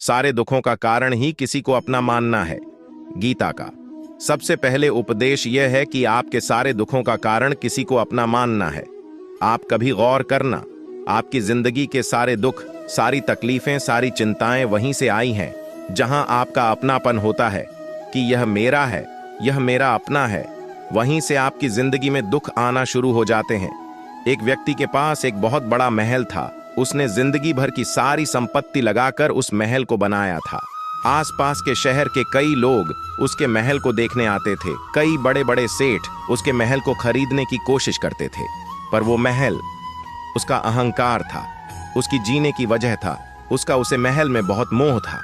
सारे दुखों का कारण ही किसी को अपना मानना है। गीता का सबसे पहले उपदेश यह है कि आपके सारे दुखों का कारण किसी को अपना मानना है। आप कभी गौर करना, आपकी जिंदगी के सारे दुख, सारी तकलीफें, सारी चिंताएं वहीं से आई हैं जहां आपका अपनापन होता है कि यह मेरा है, यह मेरा अपना है। वहीं से आपकी जिंदगी में दुख आना शुरू हो जाते हैं। एक व्यक्ति के पास एक बहुत बड़ा महल था। उसने जिंदगी भर की सारी संपत्ति लगाकर उस महल को बनाया था। आसपास के शहर के कई लोग उसके महल को देखने आते थे। कई बड़े बड़े सेठ उसके महल को खरीदने की कोशिश करते थे, पर वो महल उसका अहंकार था, उसकी जीने की वजह था, उसका उसे महल में बहुत मोह था।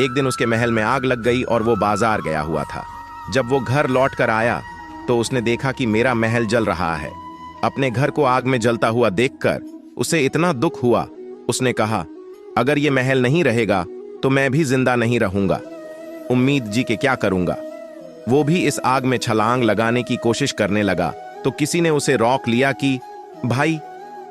एक दिन उसके महल में आग लग गई और वो बाजार गया हुआ था। जब वो घर लौट कर आया तो उसने देखा कि मेरा महल जल रहा है। अपने घर को आग में जलता हुआ देखकर उसे इतना दुख हुआ। उसने कहा, अगर ये महल नहीं रहेगा तो मैं भी जिंदा नहीं रहूंगा। उम्मीद जी के क्या करूंगा। वो भी इस आग में छलांग लगाने की कोशिश करने लगा तो किसी ने उसे रोक लिया कि भाई,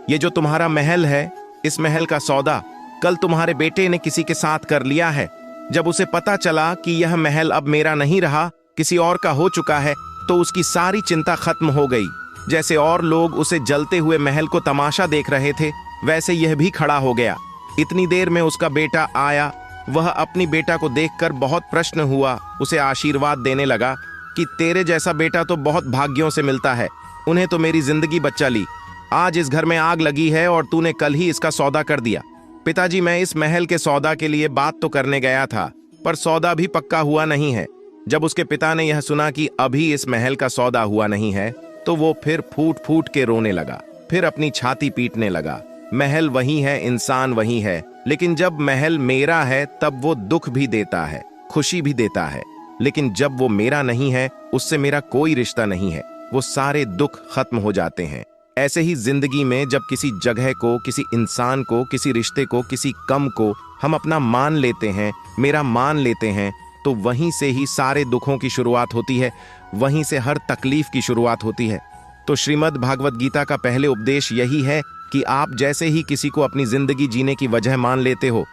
ये जो तुम्हारा महल है, इस महल का सौदा कल तुम्हारे बेटे ने किसी के साथ कर लिया है। जब उसे पता चला कि यह महल अब मेरा नहीं रहा, किसी और का हो चुका है, तो उसकी सारी चिंता खत्म हो गई। जैसे और लोग उसे जलते हुए महल को तमाशा देख रहे थे, वैसे यह भी खड़ा हो गया। इतनी देर में उसका बेटा आया। वह अपनी बेटा को देखकर बहुत प्रसन्न हुआ। उसे आशीर्वाद देने लगा कि तेरे जैसा बेटा तो बहुत भाग्यों से मिलता है, उन्हें तो मेरी जिंदगी बचा ली। आज इस घर में आग लगी है और तूने कल ही इसका सौदा कर दिया। पिताजी, मैं इस महल के सौदा के लिए बात तो करने गया था, पर सौदा भी पक्का हुआ नहीं है। जब उसके पिता ने यह सुना कि अभी इस महल का सौदा हुआ नहीं है, तो वो फिर फूट फूट के रोने लगा, फिर अपनी छाती पीटने लगा। महल वही है, इंसान वही है, लेकिन जब महल मेरा है तब वो दुख भी देता है, खुशी भी देता है। लेकिन जब वो मेरा नहीं है, उससे मेरा कोई रिश्ता नहीं है, वो सारे दुख खत्म हो जाते हैं। ऐसे ही जिंदगी में जब किसी जगह को, किसी इंसान को, किसी रिश्ते को, किसी कम को हम अपना मान लेते हैं, मेरा मान लेते हैं, तो वहीं से ही सारे दुखों की शुरुआत होती है, वहीं से हर तकलीफ की शुरुआत होती है। तो श्रीमद् भागवत गीता का पहले उपदेश यही है कि आप जैसे ही किसी को अपनी जिंदगी जीने की वजह मान लेते हो,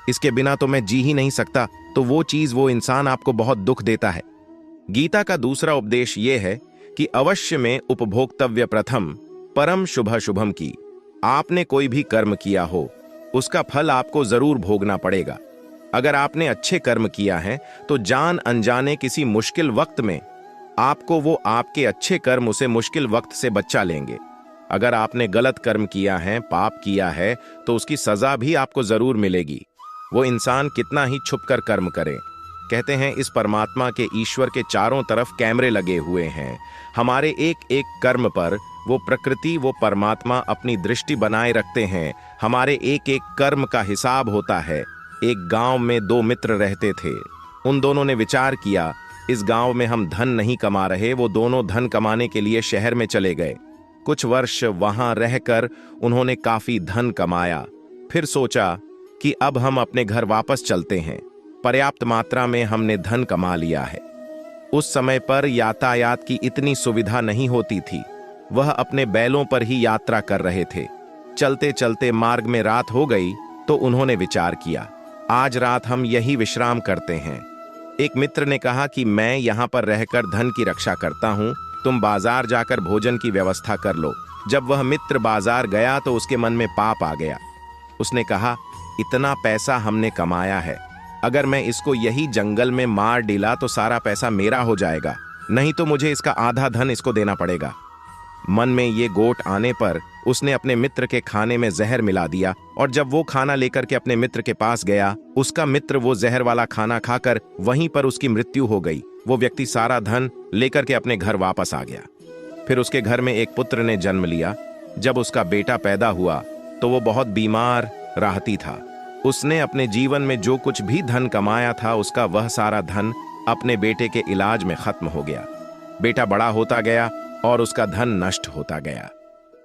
इसके बिना तो मैं जी ही नहीं सकता, तो वो चीज, वो इंसान आपको बहुत दुख देता है। गीता का दूसरा उपदेश यह है कि अवश्य में उपभोक्तव्य प्रथम परम शुभ शुभम की। आपने कोई भी कर्म किया हो, उसका फल आपको जरूर भोगना पड़ेगा। अगर आपने अच्छे कर्म किया है तो जान अनजाने किसी मुश्किल वक्त में आपको वो आपके अच्छे कर्म उसे मुश्किल वक्त से बचा लेंगे। अगर आपने गलत कर्म किया है, पाप किया है, तो उसकी सजा भी आपको जरूर मिलेगी। वो इंसान कितना ही छुपकर कर्म करे। कहते हैं इस परमात्मा के, ईश्वर के चारों तरफ कैमरे लगे हुए हैं। हमारे एक एक कर्म पर वो प्रकृति, वो परमात्मा अपनी दृष्टि बनाए रखते हैं। हमारे एक एक कर्म का हिसाब होता है। एक गांव में दो मित्र रहते थे। उन दोनों ने विचार किया, इस गांव में हम धन नहीं कमा रहे। वो दोनों धन कमाने के लिए शहर में चले गए। कुछ वर्ष वहां रहकर उन्होंने काफी धन कमाया। फिर सोचा कि अब हम अपने घर वापस चलते हैं, पर्याप्त मात्रा में हमने धन कमा लिया है। उस समय पर यातायात की इतनी सुविधा नहीं होती थी। वह अपने बैलों पर ही यात्रा कर रहे थे। चलते चलते मार्ग में रात हो गई तो उन्होंने विचार किया, आज रात हम यही विश्राम करते हैं। एक मित्र ने कहा कि मैं यहां पर रहकर धन की रक्षा करता हूं, तुम बाजार जाकर भोजन की व्यवस्था कर लो। जब वह मित्र बाजार गया तो उसके मन में पाप आ गया। उसने कहा, इतना पैसा हमने कमाया है, अगर मैं इसको यही जंगल में मार डाला तो सारा पैसा मेरा हो जाएगा, नहीं तो मुझे इसका आधा धन इसको देना पड़ेगा। मन में ये गोट आने पर उसने अपने मित्र के खाने में जहर मिला दिया, और जब वो खाना लेकर के अपने मित्र के पास गया, उसका मित्र वो जहर वाला खाना खाकर वहीं पर उसकी मृत्यु हो गई। वो व्यक्ति सारा धन लेकर के अपने घर वापस आ गया। फिर उसके घर में एक पुत्र ने जन्म लिया। जब उसका बेटा पैदा हुआ तो वो बहुत बीमार राहती था। उसने अपने जीवन में जो कुछ भी धन कमाया था, उसका वह सारा धन अपने बेटे के इलाज में खत्म हो गया। बेटा बड़ा होता गया और उसका धन नष्ट होता गया।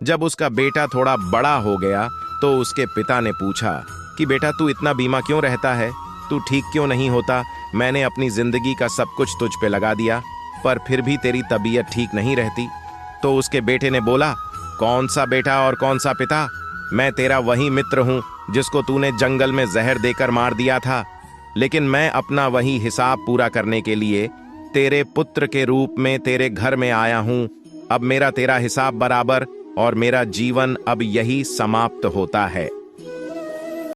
जब उसका बेटा थोड़ा बड़ा हो गया तो उसके पिता ने पूछा कि बेटा, तू इतना बीमा क्यों रहता है, तू ठीक क्यों नहीं होता? मैंने अपनी जिंदगी का सब कुछ तुझ पे लगा दिया, पर फिर भी तेरी तबीयत ठीक नहीं रहती। तो उसके बेटे ने बोला, कौन सा बेटा और कौन सा पिता? मैं तेरा वही मित्र हूं जिसको तूने जंगल में जहर देकर मार दिया था। लेकिन मैं अपना वही हिसाब पूरा करने के लिए तेरे पुत्र के रूप में तेरे घर में आया हूं। अब मेरा तेरा हिसाब बराबर और मेरा जीवन अब यही समाप्त होता है।